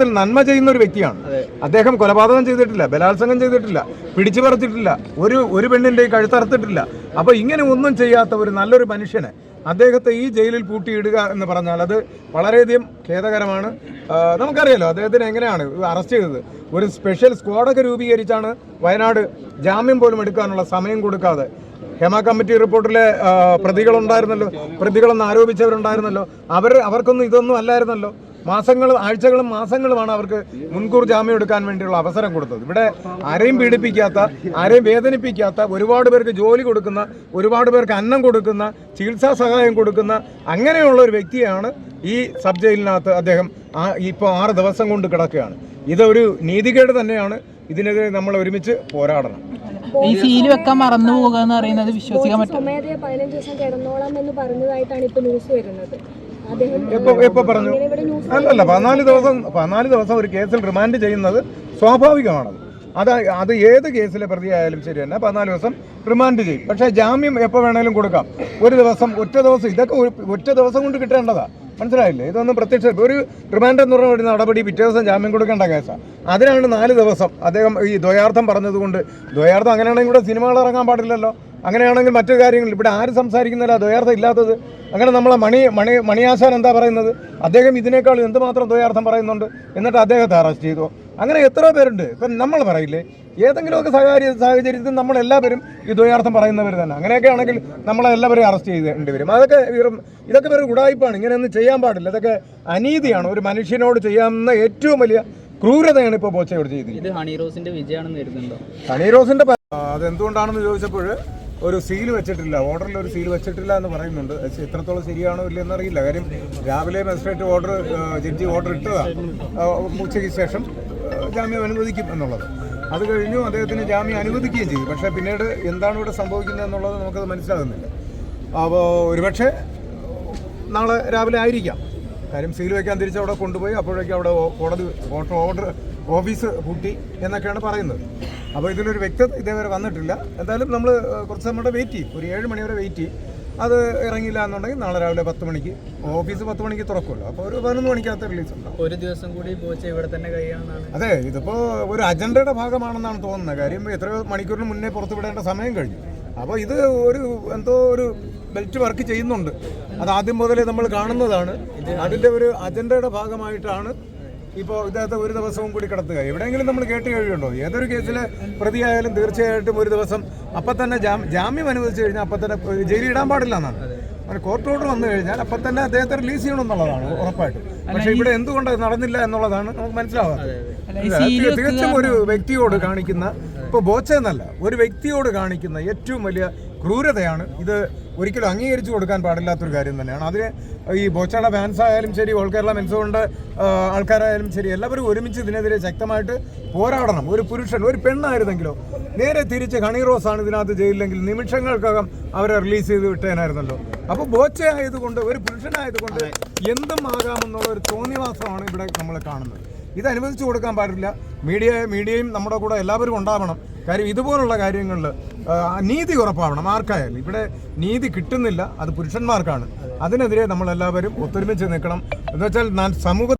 നന്മ ചെയ്യുന്ന ഒരു വ്യക്തിയാണ് അദ്ദേഹം. കൊലപാതകം ചെയ്തിട്ടില്ല, ബലാത്സംഗം ചെയ്തിട്ടില്ല, പിടിച്ചു പറിച്ചിട്ടില്ല, ഒരു പെണ്ണിന്റെ കഴുത്തറുത്തിട്ടില്ല. അപ്പൊ ഇങ്ങനെ ഒന്നും ചെയ്യാത്ത ഒരു നല്ലൊരു മനുഷ്യനെ അദ്ദേഹത്തെ ഈ ജയിലിൽ പൂട്ടിയിടുക എന്ന് പറഞ്ഞാൽ അത് വളരെയധികം ഖേദകരമാണ്. നമുക്കറിയാലോ അദ്ദേഹത്തിന് എങ്ങനെയാണ് അറസ്റ്റ് ചെയ്തത്. ഒരു സ്പെഷ്യൽ സ്ക്വാഡൊക്കെ രൂപീകരിച്ചാണ് വയനാട് ജാമ്യം പോലും എടുക്കാനുള്ള സമയം കൊടുക്കാതെ. ഹേമ കമ്മിറ്റി റിപ്പോർട്ടിലെ പ്രതികളുണ്ടായിരുന്നല്ലോ, പ്രതികളെന്ന് ആരോപിച്ചവരുണ്ടായിരുന്നല്ലോ, അവർക്കൊന്നും ഇതൊന്നും അല്ലായിരുന്നല്ലോ. ആഴ്ചകളും മാസങ്ങളുമാണ് അവർക്ക് മുൻകൂർ ജാമ്യം എടുക്കാൻ വേണ്ടിയുള്ള അവസരം കൊടുത്തത്. ഇവിടെ ആരെയും പീഡിപ്പിക്കാത്ത, ആരെയും വേദനിപ്പിക്കാത്ത, ഒരുപാട് പേർക്ക് ജോലി കൊടുക്കുന്ന, ഒരുപാട് പേർക്ക് അന്നം കൊടുക്കുന്ന, ചികിത്സാ സഹായം കൊടുക്കുന്ന അങ്ങനെയുള്ള ഒരു വ്യക്തിയാണ് ഈ സബ് ജയിലിനകത്ത്. അദ്ദേഹം ഇപ്പോൾ 6 ദിവസം കൊണ്ട് കിടക്കുകയാണ്. ഇതൊരു നീതികേട് തന്നെയാണ്. ഇതിനെതിരെ നമ്മൾ ഒരുമിച്ച് പോരാടണം. ഈ സീൽ വെക്കാൻ മറന്നു പോകുക എന്ന് പറയുന്നത് വിശ്വസിക്കാൻ പറ്റും. 15 ദിവസം കിടന്നോളാം എന്ന് പറഞ്ഞതായിട്ടാണ് ഇപ്പൊ ന്യൂസ് വരുന്നത്. എപ്പോ പറഞ്ഞു? അല്ലല്ല, 14 ദിവസം ഒരു കേസിൽ റിമാൻഡ് ചെയ്യുന്നത് സ്വാഭാവികമാണത്. അത് ഏത് കേസിലെ പ്രതിയായാലും ശരി തന്നെ 14 ദിവസം റിമാൻഡ് ചെയ്യും. പക്ഷേ ജാമ്യം എപ്പോൾ വേണേലും കൊടുക്കാം. ഒരു ദിവസം, ഒറ്റ ദിവസം, ഇതൊക്കെ ഒറ്റ ദിവസം കൊണ്ട് കിട്ടേണ്ടതാ. മനസ്സിലായില്ലേ? ഇതൊന്നും പ്രത്യക്ഷ ഒരു റിമാൻഡ് എന്ന് പറഞ്ഞ നടപടി പിറ്റേ ദിവസം ജാമ്യം കൊടുക്കേണ്ട കേസാണ്. അതിനാണ് 4 ദിവസം അദ്ദേഹം ഈ ദ്വയാർത്ഥം പറഞ്ഞതുകൊണ്ട്. ദ്വയാർത്ഥം അങ്ങനെയാണെങ്കിൽ ഇവിടെ സിനിമകൾ ഇറങ്ങാൻ പാടില്ലല്ലോ. അങ്ങനെയാണെങ്കിൽ മറ്റു കാര്യങ്ങൾ ഇവിടെ ആര് സംസാരിക്കുന്നില്ല ദ്വയാർത്ഥം ഇല്ലാത്തത്. അങ്ങനെ നമ്മളെ മണിയാശാൻ എന്താ പറയുന്നത്? അദ്ദേഹം ഇതിനേക്കാൾ എന്തുമാത്രം ദ്വയാർത്ഥം പറയുന്നുണ്ട്. എന്നിട്ട് അദ്ദേഹത്തെ അറസ്റ്റ് ചെയ്തു. അങ്ങനെ എത്ര പേരുണ്ട്. ഇപ്പം നമ്മൾ പറയില്ലേ, ഏതെങ്കിലുമൊക്കെ സാഹചര്യത്തിൽ നമ്മളെല്ലാവരും ഈ ദ്വയാർത്ഥം പറയുന്നവർ തന്നെ. അങ്ങനെയൊക്കെ ആണെങ്കിൽ നമ്മളെല്ലാവരെയും അറസ്റ്റ് ചെയ്യേണ്ടി വരും. ഇതൊക്കെ വെറും ഉടായിപ്പാണ്. ഇങ്ങനെയൊന്നും ചെയ്യാൻ പാടില്ല. ഇതൊക്കെ അനീതിയാണ്. ഒരു മനുഷ്യനോട് ചെയ്യാവുന്ന ഏറ്റവും വലിയ ക്രൂരതയാണ് ഇപ്പോൾ ബോച്ചയോട് ചെയ്തിരിക്കുന്നത്. ഇത് ഹണി റോസിന്റെ വിജയമാണെന്ന് കരുതുന്നുണ്ടോ? ഹണി റോസിന്റെ അതെന്തുകൊണ്ടാണെന്ന് ചോദിച്ചപ്പോൾ ഒരു സീൽ വെച്ചിട്ടില്ല, ഓർഡറിൽ ഒരു സീൽ വെച്ചിട്ടില്ല എന്ന് പറയുന്നുണ്ട്. എത്രത്തോളം ശരിയാണോ ഇല്ലെന്ന് അറിയില്ല. കാര്യം രാവിലെ മജിസ്ട്രേറ്റ് ജഡ്ജി ഓർഡർ ഇട്ടതാണ് ഉച്ചയ്ക്ക് ശേഷം ജാമ്യം അനുവദിക്കും എന്നുള്ളത്. അത് കഴിഞ്ഞു അദ്ദേഹത്തിന് ജാമ്യം അനുവദിക്കുകയും ചെയ്തു. പക്ഷേ പിന്നീട് എന്താണ് ഇവിടെ സംഭവിക്കുന്നത് എന്നുള്ളത് നമുക്കത് മനസ്സിലാകുന്നില്ല. അപ്പോൾ ഒരുപക്ഷെ നാളെ രാവിലെ ആയിരിക്കാം. കാര്യം സീൽ വയ്ക്കാൻ തിരിച്ചവിടെ കൊണ്ടുപോയി അപ്പോഴേക്കും അവിടെ ഓർഡർ ഓഫീസ് പൂട്ടി എന്നൊക്കെയാണ് പറയുന്നത്. അപ്പോൾ ഇതിലൊരു വ്യക്തത ഇതേവരെ വന്നിട്ടില്ല. എന്തായാലും നമ്മൾ കുറച്ച് സമയം വെയിറ്റ് ചെയ്യും. ഒരു 7 മണി വരെ വെയിറ്റ് ചെയ്യും. അത് ഇറങ്ങിയില്ല എന്നുണ്ടെങ്കിൽ നാളെ രാവിലെ 10 മണിക്ക് ഓഫീസ് 10 മണിക്ക് തുറക്കുമല്ലോ. അപ്പോൾ ഒരു 11 മണിക്കകത്ത് റിലീസ് ഉണ്ടാവും. ഒരു ദിവസം കൂടി ഇവിടെ തന്നെ കഴിയാണെന്നാണ്. അതെ, ഇതിപ്പോൾ ഒരു അജണ്ടയുടെ ഭാഗമാണെന്നാണ് തോന്നുന്നത്. കാര്യം എത്രയോ മണിക്കൂറിന് മുന്നേ പുറത്തുവിടേണ്ട സമയം കഴിഞ്ഞു. അപ്പോൾ ഇത് എന്തോ ഒരു ബെൽറ്റ് വർക്ക് ചെയ്യുന്നുണ്ട്. അത് ആദ്യം മുതലേ നമ്മൾ കാണുന്നതാണ്. അതിൻ്റെ ഒരു അജണ്ടയുടെ ഭാഗമായിട്ടാണ് ഇപ്പോൾ ഇദ്ദേഹത്തെ ഒരു ദിവസവും കൂടി കിടത്തുക. എവിടെയെങ്കിലും നമ്മൾ കേട്ട് കഴിയുണ്ടോ? ഏതൊരു കേസിലെ പ്രതിയായാലും തീർച്ചയായിട്ടും ഒരു ദിവസം അപ്പം തന്നെ ജാമ്യം അനുവദിച്ചു കഴിഞ്ഞാൽ അപ്പം തന്നെ ജയിലിൽ ഇടാൻ പാടില്ല എന്നാണ്. അങ്ങനെ കോർട്ട് ഓർഡർ വന്നു കഴിഞ്ഞാൽ അപ്പം തന്നെ അദ്ദേഹത്തെ റിലീസ് ചെയ്യണമെന്നുള്ളതാണ് ഉറപ്പായിട്ട്. പക്ഷേ ഇവിടെ എന്തുകൊണ്ട് നടന്നില്ല എന്നുള്ളതാണ് നമുക്ക് മനസ്സിലാവുക. തികച്ചും ഒരു വ്യക്തിയോട് കാണിക്കുന്ന, ഇപ്പോൾ ബോച്ച എന്നല്ല, ഒരു വ്യക്തിയോട് കാണിക്കുന്ന ഏറ്റവും വലിയ ക്രൂരതയാണ് ഇത്. ഒരിക്കലും അംഗീകരിച്ചു കൊടുക്കാൻ പാടില്ലാത്തൊരു കാര്യം തന്നെയാണ്. അതിന് ഈ ബോച്ചയുടെ ഫാൻസ് ആയാലും ശരി, ഓൾ കേരള മെൻസുകൊണ്ട് ആൾക്കാരായാലും ശരി, എല്ലാവരും ഒരുമിച്ച് ഇതിനെതിരെ ശക്തമായിട്ട് പോരാടണം. ഒരു പുരുഷൻ, ഒരു പെണ്ണായിരുന്നെങ്കിലോ നേരെ തിരിച്ച് ഹണി റോസാണ് ഇതിനകത്ത് ജയിലിലെങ്കിൽ നിമിഷങ്ങൾക്കകം അവരെ റിലീസ് ചെയ്ത് വിട്ടേനായിരുന്നല്ലോ. അപ്പോൾ ബോച്ച ആയതുകൊണ്ട്, ഒരു പുരുഷനായതുകൊണ്ട് എന്തും ആകാമെന്നുള്ള ഒരു തോന്നിവാസമാണ് ഇവിടെ നമ്മൾ കാണുന്നത്. ഇത് അനുവദിച്ചു കൊടുക്കാൻ പാടില്ല. മീഡിയയും നമ്മുടെ കൂടെ എല്ലാവരും ഉണ്ടാവണം. കാര്യം ഇതുപോലുള്ള കാര്യങ്ങളിൽ നീതി ഉറപ്പാവണം. ആർക്കായാലും ഇവിടെ നീതി കിട്ടുന്നില്ല, അത് പുരുഷന്മാർക്കാണ്. അതിനെതിരെ നമ്മളെല്ലാവരും ഒത്തൊരുമിച്ച് നിൽക്കണം. എന്നുവെച്ചാൽ സമൂഹ